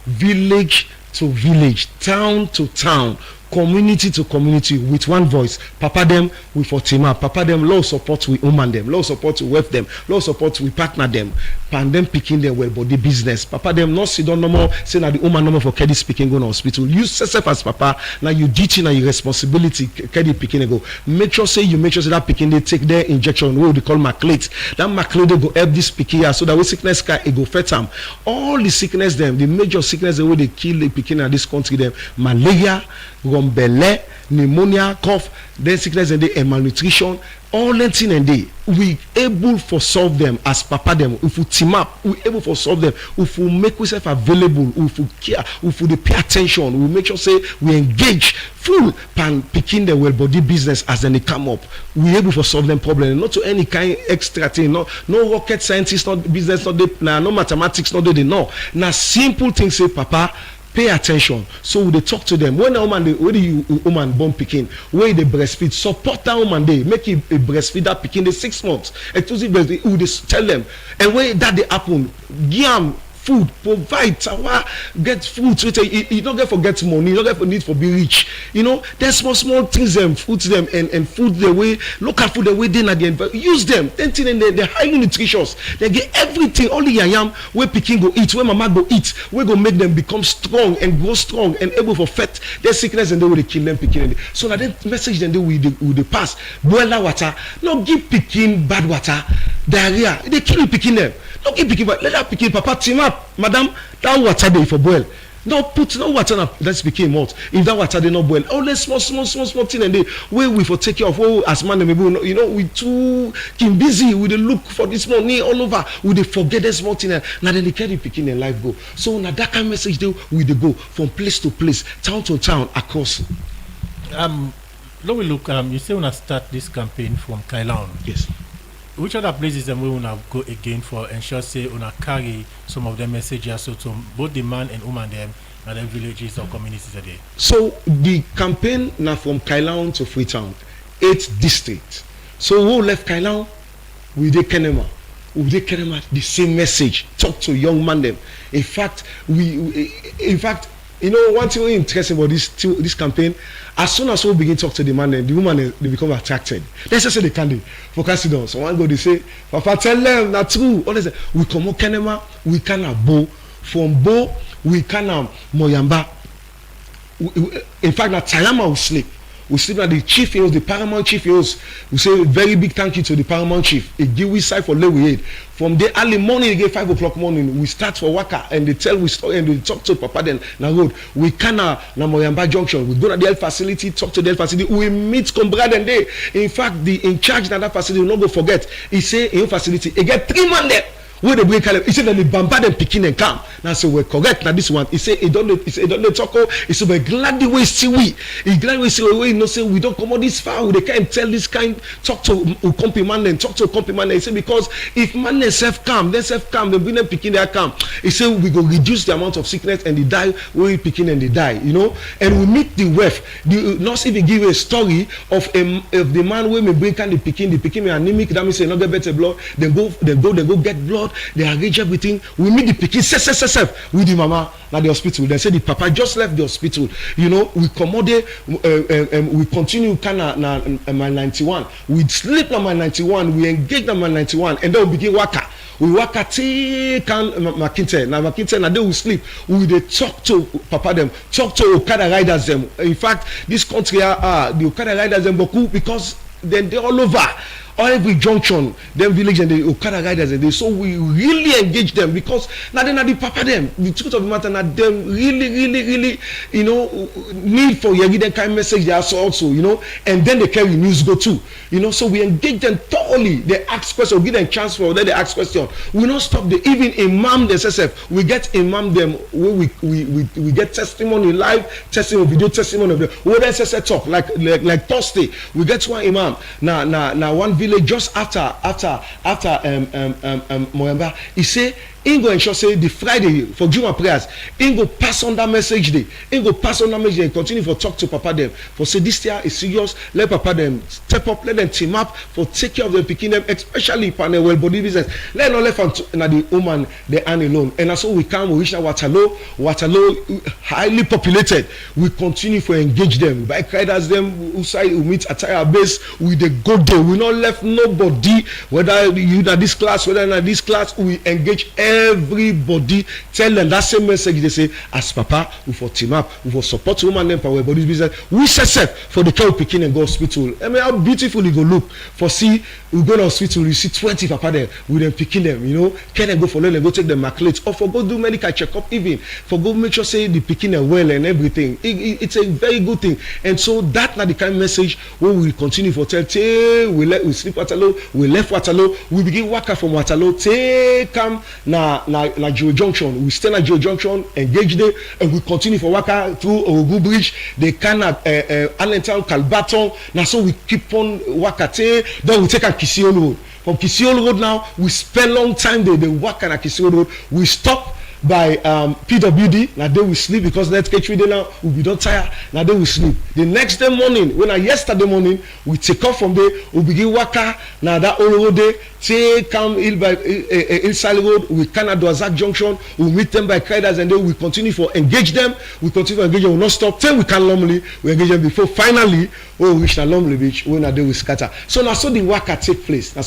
[SPEAKER 4] village to village, town to town, community to community with one voice. Papa them we for team up. Papa them law support we woman them. Law support we work them. Law support we partner them. And them picking their well body business. Papa them not sit down no more say that the woman no more for Kedi speaking go to hospital. You yourself as papa now you duty now your responsibility Kedi picking go. Make sure say that picking they take their injection what they call maclate. That maclate they go help this picking so that when sickness can it go fet am. All the sickness them the major sickness the way they kill the picking in this country them malaria, rumbelle, pneumonia, cough, then sickness and the malnutrition, all that thing and they we able for solve them as papa them. If we team up, we able for solve them. If we make ourselves available, if we care, if we pay attention, we make sure say we engage full pan picking the well body business as then they come up. We able for solve them problem, not to any kind extra thing, no rocket scientist, not business, not they, no mathematics, not they know. Now simple things say papa. Pay attention. So they talk to them. When a woman, when the woman born picking, where they breastfeed, support that woman. They make it a breastfeed that picking the 6 months. Exclusive breastfeed. They tell them. And when that they happen, give them food, provide, get food. So you don't get forget money. You don't get for need for be rich. You know, there's small things them, food them, and food the way local food the way they at the end. Use them. Then they're highly nutritious. They get everything. Only yam where picking go eat, where mama go eat, we go make them become strong and grow strong and able for fat their sickness and they will kill them picking. So now that message then they will pass. Boil water. No give picking bad water, diarrhea. They kill picking them. Don't keep picking, but let that picking papa team up, madam. That water they for boil. No put no water na that's picking hot. If that water they not boil, all the small thing and they where we for take care of. Oh, as man maybe you know we too busy. We dey look for this money all over. We dey forget the small thing. Now then they carry picking and life go. So now that kind of message they we dey go from place to place, town to town across.
[SPEAKER 1] Let we look. You say when I start this campaign from Kailaun.
[SPEAKER 4] Yes.
[SPEAKER 1] Which other places then we wanna go again for ensure say wanna carry some of the messages so to both the man and woman them and then villages or communities today?
[SPEAKER 4] So the campaign now from Kailaun to Freetown, 8 districts. So who left Kailaun? We did Kenema. We did Kenema the same message. Talk to young man them. In fact, you know one thing really interesting about this campaign. As soon as we begin to talk to the man, the woman they become attracted. Let's just say they can't for Casidon. So one go they say, Papa tell them not true. All they say, we come Kenema, we can have Bo. From Bo, we can have Moyamba. In fact, na Tayama will sleep. We sleep at the chief hills, the paramount chief hills. We say a very big thank you to the paramount chief. A give we side for Lewi aid. From the early morning, they get 5 o'clock morning. We start for Waka and they tell we story and we talk to Papa then na road. We can na Moyamba Junction. We go to the health facility, talk to the health facility. We meet comrade and they. In fact, the in charge of that facility, will not go forget. He say in facility, he get 3 man there. Where they break he said that the bombard them picking and come. Now so we're correct. Now this one he say he don't talk. He said we're glad the way see we. He glad we see we no say we don't come out this far. They can't tell this kind talk to Ukompi man and talk to Ukompi man. He said because if man self come, then bring them picking their come. He said we go reduce the amount of sickness and they die when we picking and they die. You know, and we meet the wife. The nurse even give a story of the man where me bring the picking me anemic. That means they not get better blood. They go get blood. They arrange everything. We meet the pikin with the mama at the hospital. They say the papa just left the hospital. You know, we commode, we continue kind of my 91. We sleep on my 91. We engage on my 91, and then we begin waka. We waka take Makinte. Now Makinte, now they will sleep. We they talk to papa them, talk to Okada riders them. In fact, this country the Okada riders them because then they all over. Or every junction, them village and the Okada riders and they so we really engage them because now they not the papa them. The truth of the matter, now them really you know need for you give them kind of message they also you know, and then they carry news go too. You know, so we engage them thoroughly. They ask questions, we give them chance for then they ask questions. We don't stop the even imam themselves. We get imam them where we get testimony live, testimony video testimony of them. What they talk like Thursday. We get one imam now one village just after Moyamba, he say he go ensure say the Friday for Juma prayers, he go pass on that message day. He go pass on that message and continue for talk to Papa them. For say this year is serious, let Papa them step up, let them team up for take care of them, picking them, especially panel well body business. Let not left and the woman they earn alone. And that's how we come, we reach Waterloo highly populated. We continue to engage them. By riders them who side we meet at our base, we they go there. We not left nobody, whether you in this class, whether in this class, we engage everybody. Tell them that same message they say, as Papa, we for team up, we for support woman them power body business. We set for the child picking and go hospital. I mean how beautiful you go look for see we go to hospital, you see 20 Papa there with them picking them, you know, can they go for them, go take the maculates or for go do medical checkup even for go make sure say the picking them well and everything. It's a very good thing. And so that not the kind of message where we will continue for tell we sleep Waterloo, we left Waterloo, we begin waka from Waterloo, come na Geo Junction, we stay at Geo Junction, engage there, and we continue for waka through Ogu Bridge, they can Allentown, Calbaton, now so we keep on waka then we take a Kisiol Road. From Kisiol Road now, we spend long time there, they walk on Kisiol Road, we stop by PWD, now they will sleep because let's get you there now, we don't tired, now they will sleep. The next day morning, yesterday morning, we take off from there, we begin waka, now that all road day, come inside road, we can do Azak Junction, we meet them by Kriders and then we continue for engage them, we continue to engage them, we will not stop, till we can normally, we engage them before finally, we reach the Lumley Beach, when they will scatter. So now so the waka take place, now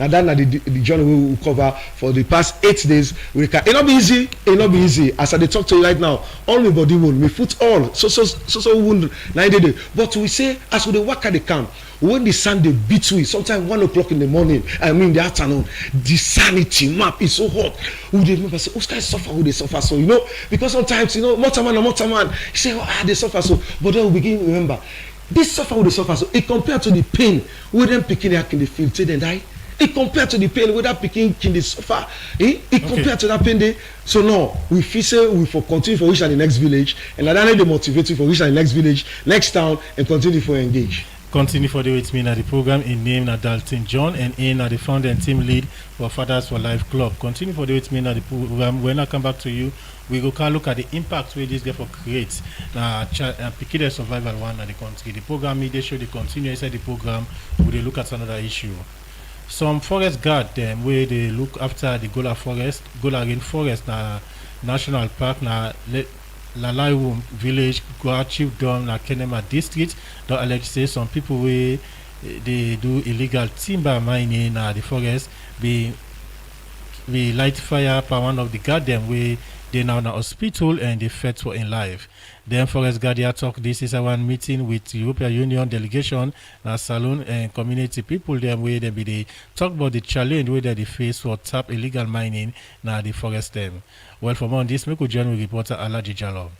[SPEAKER 4] that the journey we will cover for the past 8 days, we can. It not be easy. As I talk to you right now, all my body wound, my foot all so wound 90 days. But we say as we the work at the camp, when the sun they beat we, sometimes 1 o'clock in the morning, I mean the afternoon, the sanity map is so hot. We they remember say, who's guys suffer? Who they suffer so? You know, because sometimes Motaman, you say, they suffer so. But then we begin to remember, this suffer who they suffer so. It compared to the pain, we them picking their in the field till they die. It compared to the pain with that picking can they suffer. Compared to that pain they. So now we feel say we for continue for reach at the next village, and then they motivate you for reach at the next village, next town, and continue for engage.
[SPEAKER 1] Continue for the with me at the program in name na Dalton John and in at the founder and team lead for Fathers for Life Club. Continue for the with me at the program. When I come back to you, we go can look at the impact where this therefore creates picking the survival one at the country. The program media show they continue inside the program. We will look at another issue. Some forest guard them where they look after the Gola Rainforest na National Park na Lalaiwu village, Goa Chiefdom na Kenema district. Don't allege say some people where they do illegal timber mining na the forest be light fire by one of the guard them where they now in hospital and they fed for in life. Then Forest Guardian talk. This is our meeting with European Union delegation, Salon and community people. Them where they be they talk about the challenge where they face for tap illegal mining na the forest them. Well, for more on this, we could join with reporter Alaji Jalov.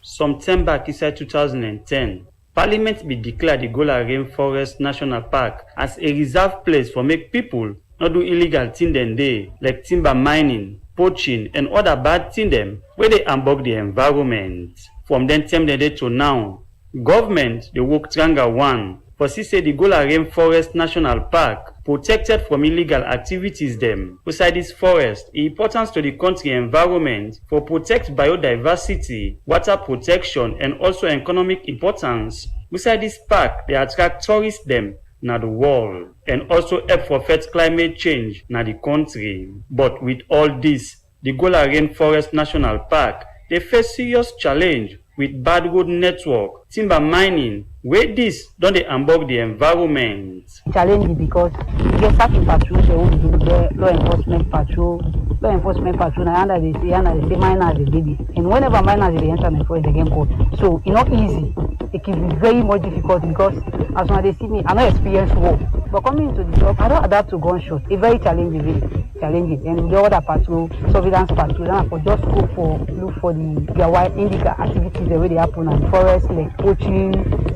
[SPEAKER 7] Some time back inside 2010, Parliament be declared the Gola Rainforest National Park as a reserve place for make people not do illegal thing then day like timber mining, poaching and other bad thing them where they unbug the environment. From then time day to now, government they work triangle one for say the Gola Rainforest National Park protected from illegal activities them. Beside this forest, importance to the country environment for protect biodiversity, water protection and also economic importance. Beside this park, they attract tourists them na the world and also help for fight climate change na the country. But with all this, the Gola Rainforest National Park they face serious challenge with bad road network, timber mining, where this don't they unbug the environment.
[SPEAKER 8] Challenging because you get certain patrols they want to do the law enforcement patrol now under they say miners they did it. And whenever miners they enter the forest they get caught. So it's not easy. It can be very much difficult because as when they see me, I don't experience war. But coming into the job, I don't adapt to gunshot. It's very challenging. And the other patrol, surveillance patrol, and for just go for look for their wild illegal activities the way they happen in the forest, like poaching,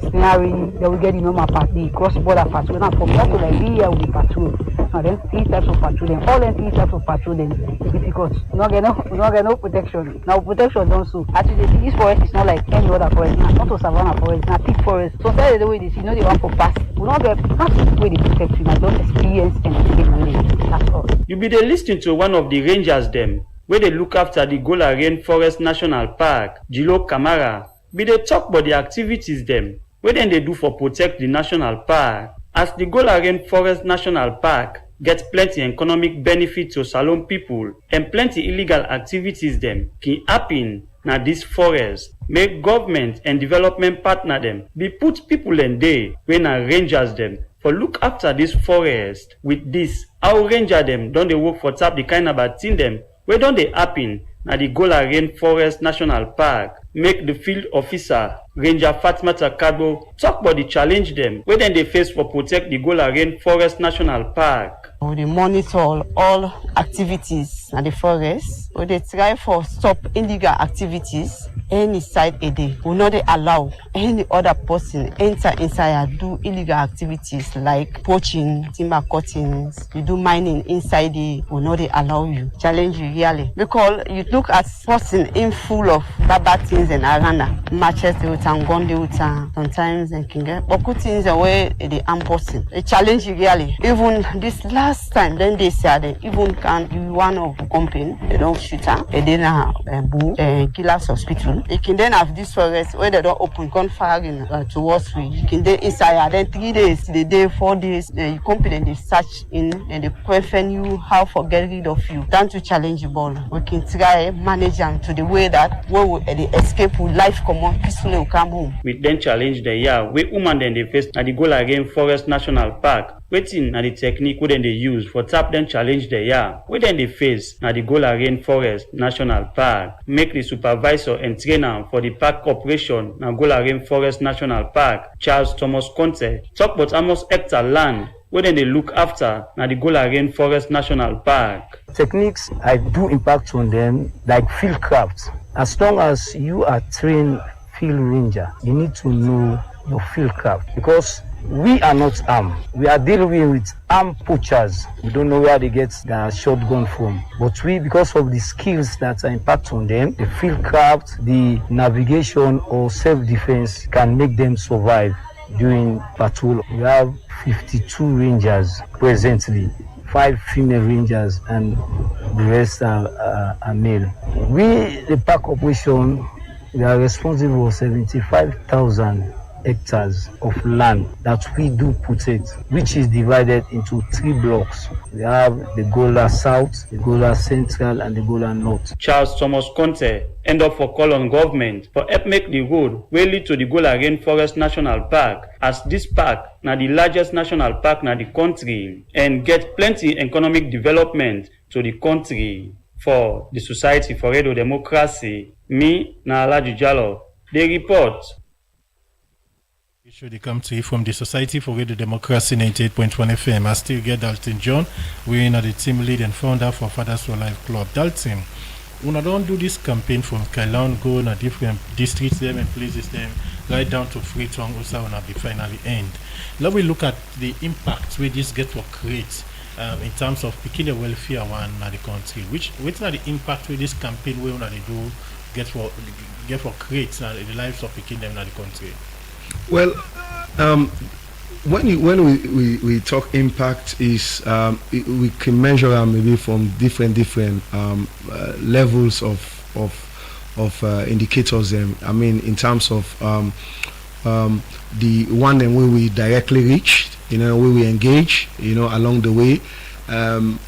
[SPEAKER 8] snaring. They will get the normal part, the cross-border patrol. Now from that to like be here with the patrol. now. Then 3 types of patrol. Then all them 3 types of patrol. Then it's difficult. We not get no protection. Now protection don't so. Actually, this forest is not like any other forest. Now, not a savannah forest. Now thick forest. So that's the way they see. They want for pass. We not get pass the way they protect you. Now don't experience anything. That's all.
[SPEAKER 7] You be there listening to one of the rangers them, where they look after the Gola Rainforest National Park, Jilo Kamara. Be they talk about the activities them, where then they do for protect the national park. As the Gola Rainforest National Park get plenty economic benefit to Salone people and plenty illegal activities them can happen na this forest. Make government and development partner them be put people in there when na rangers them for look after this forest. With this, how ranger them don't they work for tap the kind of bad thing them where don't they happen na the Gola Rainforest National Park. Make the field officer Ranger Fatima Takabo talk about the challenge them where then they face for protect the Gola Rainforest National Park.
[SPEAKER 9] We monitor all activities in the forest. We try for stop illegal activities any side a day. We not allow any other person enter inside and do illegal activities like poaching, timber cuttings. You do mining inside the. We not allow you. Challenge you really because you look at person in full of bad things and arana matches the utan, gun the utan. Sometimes they can get but put things away the arm person. A challenge you really. Even this last time, then they said they even can do one of the company, they don't shoot her, they then have killers hospital. You can then have this forest where they don't open gunfire towards you. You can then inside, then 3 days, the day, 4 days, the company they search in and they question you how to get rid of you. Down to challenge the ball. We can try manage them to the way that where they escape with life come on, peacefully will come home.
[SPEAKER 7] We then challenge the year where women then they face at the Gola Rainforest National Park. Waiting na the technique wey dem dey use for tap dem challenge the year wey dem dey face na the Gola Rainforest National Park. Make the supervisor and trainer for the park operation na Gola Rainforest National Park, Charles Thomas Conte, talk about almost hectare land wey dem dey look after na the Gola Rainforest National Park.
[SPEAKER 10] Techniques I do impact on them like field craft. As long as you are trained field ranger, you need to know your field craft because we are not armed. We are dealing with armed poachers. We don't know where they get their shotgun from. But we, because of the skills that are impact on them, the field craft, the navigation or self-defense can make them survive during patrol. We have 52 rangers presently, 5 female rangers and the rest are male. We, the park operation, we are responsible for 75,000 hectares of land that we do protect, which is divided into 3 blocks. We have the Gola South, the Gola Central, and the Gola North.
[SPEAKER 7] Charles Thomas Conte end up for call on government for help make the road wey lead to the Gola Rainforest National Park, as this park na the largest national park na the country and get plenty economic development to the country. For the Society for Radio Democracy, me na Alhaji Jallo, they report.
[SPEAKER 1] Should they come to you from the Society for Radio Democracy 98.1 FM. I still get Dalton John. We're the team lead and founder for Fathers for Life Club. Dalton, when I don't do this campaign from Kailan, go in different districts them and places them, right down to Freetown, also when be finally end. Now we look at the impact we just get for create in terms of picking the welfare one in the country. Which are the impact with this campaign we want to do get for create the lives of picking them in the country?
[SPEAKER 4] Well, when we talk impact is we can measure maybe from different levels of indicators. I mean, in terms of the one where we directly reach, where we engage, along the way.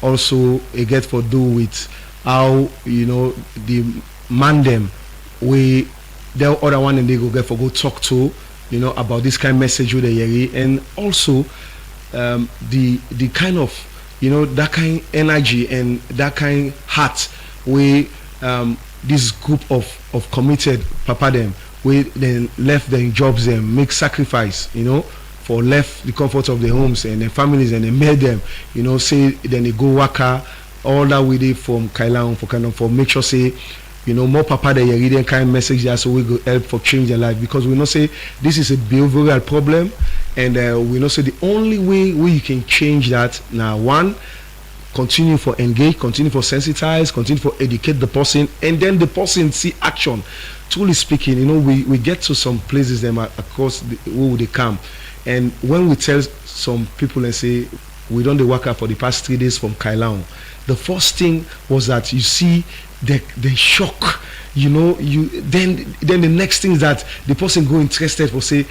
[SPEAKER 4] Also, it gets for do with how the man them we the other one and they go talk to. About this kind of message with the Yeri, and also the kind of that kind of energy and that kind of heart where this group of committed papa them we then left their jobs and make sacrifice for left the comfort of their homes and their families and they made them say then they go waka all that way from Kailan for make sure say more papa that you're reading kind of message there so we go help for change their life, because we know say this is a behavioral problem And we know say the only way you can change that now, one, continue for engage, continue for sensitize, continue for educate the person, and then the person see action. Truly speaking, you know, we get to some places them across where they come, and when we tell some people and say we don't work out for the past 3 days from Kailaon, the first thing was that you see the shock, you know, then the next thing is that the person go interested for say,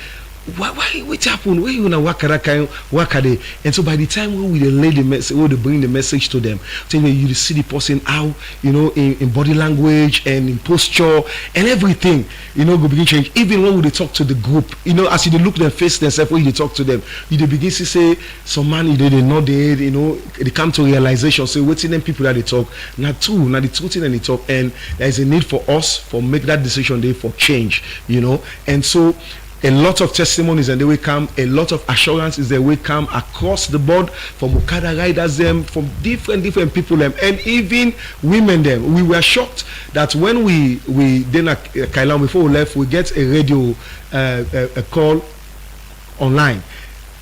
[SPEAKER 4] why what happened? Where you gonna work at day? And so by the time we lay the message, we bring the message to them, telling you see the person how, you know, in body language and in posture and everything, you know, go begin change. Even when we talk to the group, you know, as you look them face themselves when you talk to them, you begin to say some man they know they, you know, they come to realization. So waiting them people that they talk, not true, not the truth in they talk, and there is a need for us for make that decision day for change, you know, and so. A lot of testimonies and they will come, a lot of assurances they will come across the board from Okada riders them, from different people them, and even women them. We were shocked that when we then at Kailaon before we left, we get a radio a call online,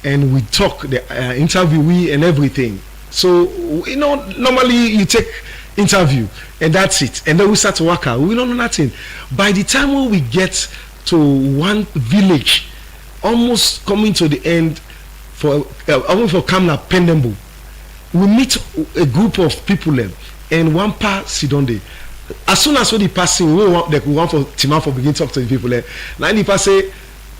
[SPEAKER 4] and we talk the interviewee and everything. So you know, normally you take interview and that's it, and then we start to work out. We don't know nothing. By the time when we get to one village, almost coming to the end for Kamna Pendembo, we meet a group of people there, and one part sit on there. As soon as we passing, we want for Tima for begin to talk to the people there. 90% say,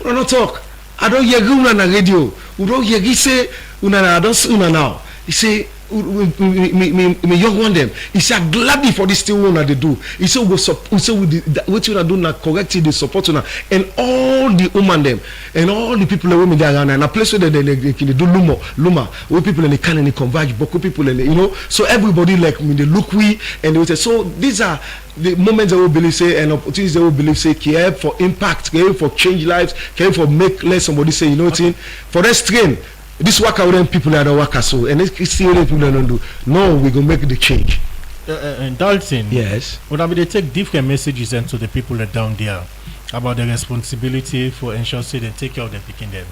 [SPEAKER 4] we don't talk. I don't hear you on the radio. We don't hear you say, I don't see you now. He say, me young one them. He said, I'm glad for this thing one that they do. He said, what you do now, correct the support now, and all the women them, and all the people that women there around, and a place where they do luma, where people in the can and they converge, but people in the, you know, so everybody like me, they look we, and they will say, so these are the moments that we believe say, and opportunities that we believe say, care for impact, care for change lives, care for let somebody say, you know what I mean, for that strain. This work out them people that don't work so, and it's still people that don't do. No, we gonna make the change.
[SPEAKER 1] And Dalton,
[SPEAKER 4] yes.
[SPEAKER 1] When they take different messages into the people that down there about the responsibility for ensuring they take care of them, picking them.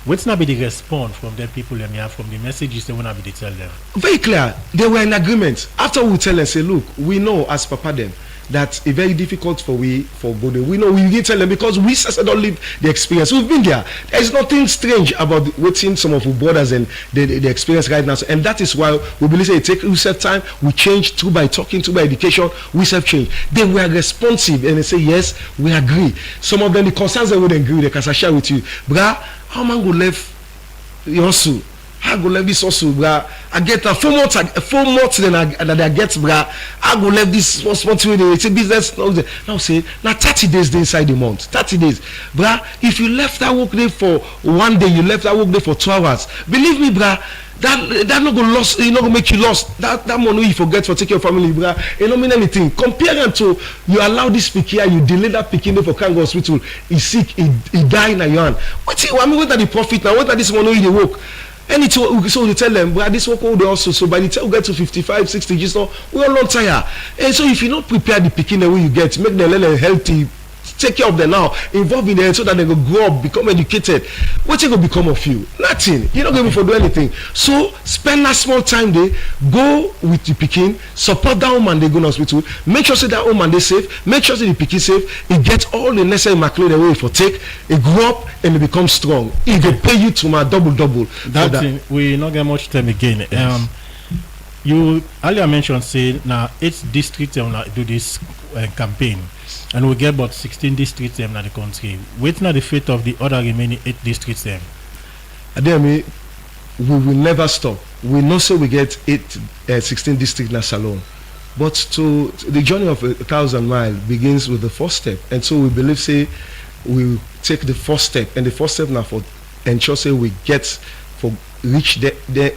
[SPEAKER 1] What's not be the response from the people that have from the messages they wanna be they tell them?
[SPEAKER 4] Very clear. They were in agreement. After we tell them, say, look, we know as Papa them that it's very difficult for Bode. We know we didn't tell them because we don't live the experience. We've been there. There's nothing strange about waiting some of our brothers and the experience right now. So, and that is why we believe it takes research time. We change through by talking, through by education. We self change. They were responsive and they say yes, we agree. Some of them the concerns they wouldn't agree. They can share with you, brah. How man go left Yosu? I go left this also, brah. I get 4 months then I get, brah. I go left this responsibility. It's a business. Now say, now 30 days inside the month. 30 days, brah. If you left that work day for 1 day, you left that work day for 2 hours. Believe me, brah. That not gonna lost. It not gonna make you lost. That money you forget for taking your family, brah. It don't mean anything. Compare them to you allow this pikin here, you delay that pikin there for Kango Hospital. He's sick. He die in a yarn. What are the profit now? What are this money in the work? And so we tell them, but this work all also. So by the time we get to 55, 60, just now, we are not tired. And so if you not prepare the picking the way you get, make them healthy, take care of them now, involve in them so that they go grow up, become educated. What you gonna become of you? Nothing. You're not going to do anything. So spend that small time there, go with the picking, support that woman they go to hospital, make sure say that woman they safe, make sure say the picking safe, it gets all the necessary macro way for take, it grow up and it become strong. It will pay you to my double.
[SPEAKER 1] That we not get much time again. Yes. You earlier mentioned say now 8 districts do this campaign. And we get about 16 districts in the country. Waiting at the fate of the other remaining 8 districts.
[SPEAKER 4] We will never stop. We know so we get 16 districts in Salon. But to the journey of 1,000 miles begins with the first step. And so we believe say we take the first step. And the first step now for ensure say we get for reach the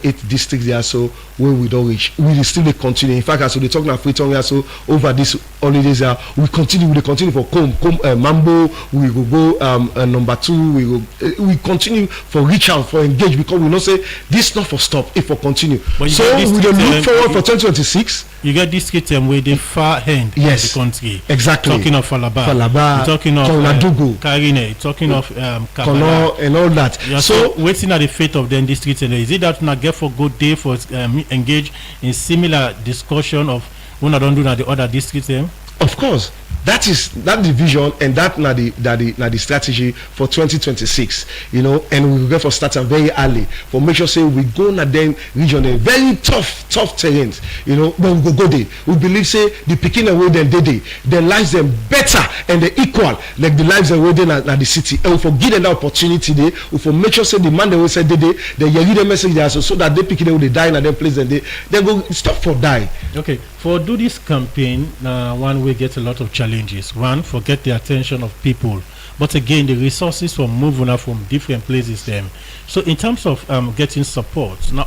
[SPEAKER 4] 8 districts there, so where we don't reach, we will still continue. In fact, as we talk now free tongue, so over this holidays are, we continue for Mambo, we will go number 2, we continue for reach out, for engage, because we know say this not for stop, if for continue. So we don't look forward for 2026.
[SPEAKER 1] You get this kit with the far end of the country.
[SPEAKER 4] Exactly.
[SPEAKER 1] Talking of Falaba, talking of Karine, talking of
[SPEAKER 4] Kono and all that.
[SPEAKER 1] So waiting at the fate of them districts, and is it that not get for good day for engage in similar discussion of when I don't do the other districts?
[SPEAKER 4] Of course. That the vision, and that na the strategy for 2026, you know, and we will go for starting very early for make sure say we go na them region, very tough terrains, you know, but we go there. We believe say the picking away them their lives them better and they equal like the lives away there na the city, and we for give them the opportunity there. We for make sure say the man they will say they hear the message there, so that they picking away they die in them place and they go stop for die.
[SPEAKER 1] Okay, for do this campaign, one way get a lot of challenges. One, forget the attention of people, but again the resources from moving from different places them. So in terms of getting support, now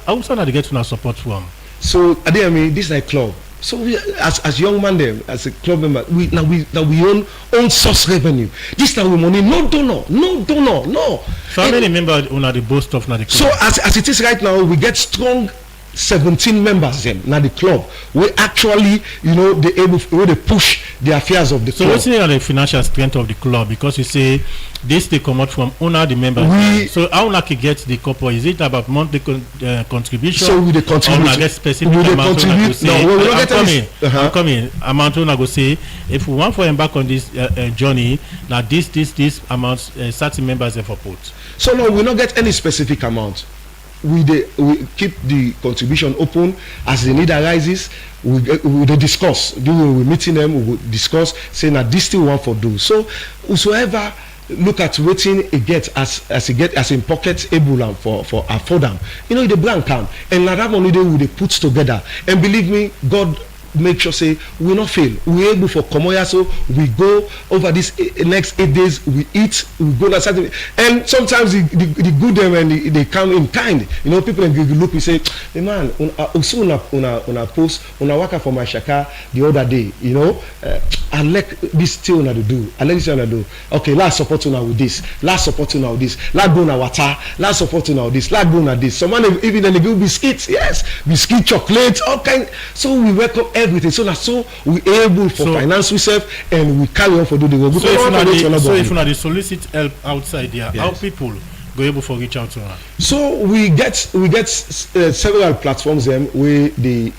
[SPEAKER 1] also not get support from.
[SPEAKER 4] So I mean this is like club. So we as young man them, as a club member, we own source revenue. This time we money, no donor.
[SPEAKER 1] So how many members are the boast of now the club?
[SPEAKER 4] So as it is right now, we get strong 17 members them now the club. We actually, you know, they push the affairs of the club.
[SPEAKER 1] So what's the financial strength of the club? Because you say this they come out from owner the members. So how lucky gets the couple? Is it about monthly contribution?
[SPEAKER 4] So we the contribute.
[SPEAKER 1] Or get specific amount I'm coming. Amount I go say if we want to embark on this journey, now this amounts certain members have put.
[SPEAKER 4] So no, we don't get any specific amount. We keep the contribution open as the need arises. We discuss. During we meeting them, we will discuss saying that this still want for do. So whosoever look at waiting it get as in pocket able and for afford them. You know the brand come and that money they put together. And believe me, God make sure say we not fail. We able for Komoya, so we go over this next 8 days. We eat, we go that Saturday, and sometimes the good them and they come in kind. You know, people look, we say, hey man, also una post una waka for my shaka the other day. You know, I like this still na do. I like this one do. Okay, last support una with this. Last support una with this. Last go na water. Last support una with this. Last go na this. Someone even then they give biscuits. Yes, biscuit, chocolate, all kind. So we welcome everything. So that's so we able for finance ourselves and we carry on for do the work.
[SPEAKER 1] So if you not solicit help outside there, how people go able for reach out to her?
[SPEAKER 4] So we get several platforms them where the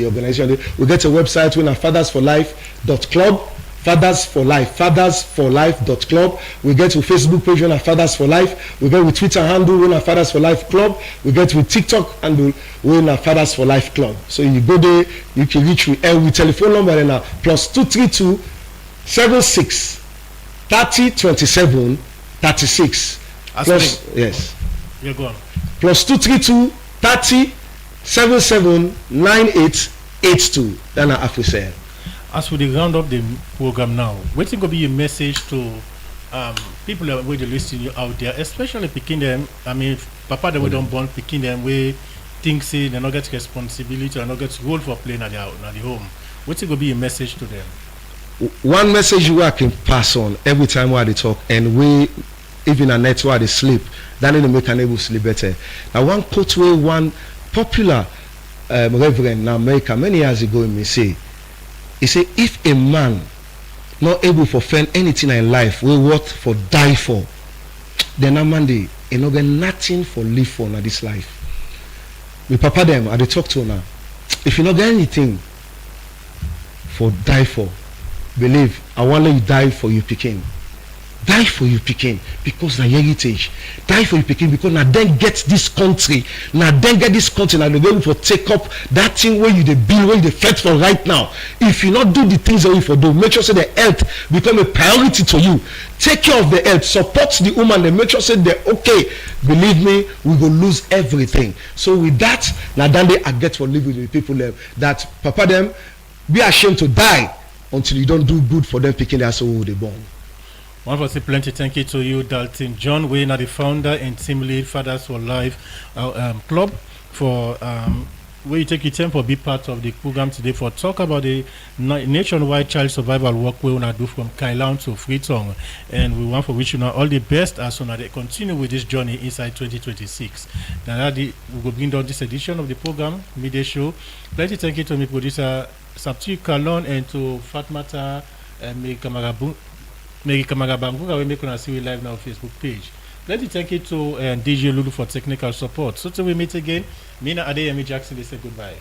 [SPEAKER 4] organization we get a website when fathersforlife.club. fathersforlife.club. We get with Facebook page when Fathers for Life. We get with Twitter handle when Fathers for Life Club. We get with TikTok handle when Fathers for Life Club. So you go there, you can reach with telephone number and +232 76 30 27 36. Yes.
[SPEAKER 1] You're going.
[SPEAKER 4] +232 30 77 98 82. Then I have to say.
[SPEAKER 1] As we round up the program now, what's going to be a message to people that were listening out there, especially picking them? I mean, Papa that we don't born picking them, we think say they not get responsibility or not get role for playing at the home. What's going to be a message to them?
[SPEAKER 4] One message we can pass on every time while they talk, and we even a night while they sleep, that will make an able sleep better. Now, one quote where one popular reverend in America many years ago may say. He said, if a man not able to fend anything in life will worth for die for, then a man they not get nothing for live for in this life. We papa them, I they talk to now. If you not get anything for die for, believe I want let you die for your picking. Die for you picking because na heritage. Die for you picking because now then get this country. Now then get this country. Now they go for take up that thing where you the bill where you the fight for right now. If you not do the things that you for do, make sure say the health become a priority to you. Take care of the health. Support the woman. They make sure say they're okay. Believe me, we will lose everything. So with that, now then they get for living with the people there. That papa them be ashamed to die until you don't do good for them picking their soul they born.
[SPEAKER 1] One for say plenty thank you to you, Dalton John Wayne, the founder and team lead Fathers for Life Club for where you take your time for be part of the program today for talk about the nationwide child survival work we wanna do from Kailan to Freetown, and we want for wish you now all the best as soon as they continue with this journey inside 2026. Now that we will bring down this edition of the program midday show. Plenty thank you to my producer Sapti Kalon and to Fatmata and Mary Kamarabangu. I will make on see we live now on Facebook page. Plenty thank you to DJ Lulu for technical support. So till we meet again, Mina Adeyemi Jackson, they say goodbye.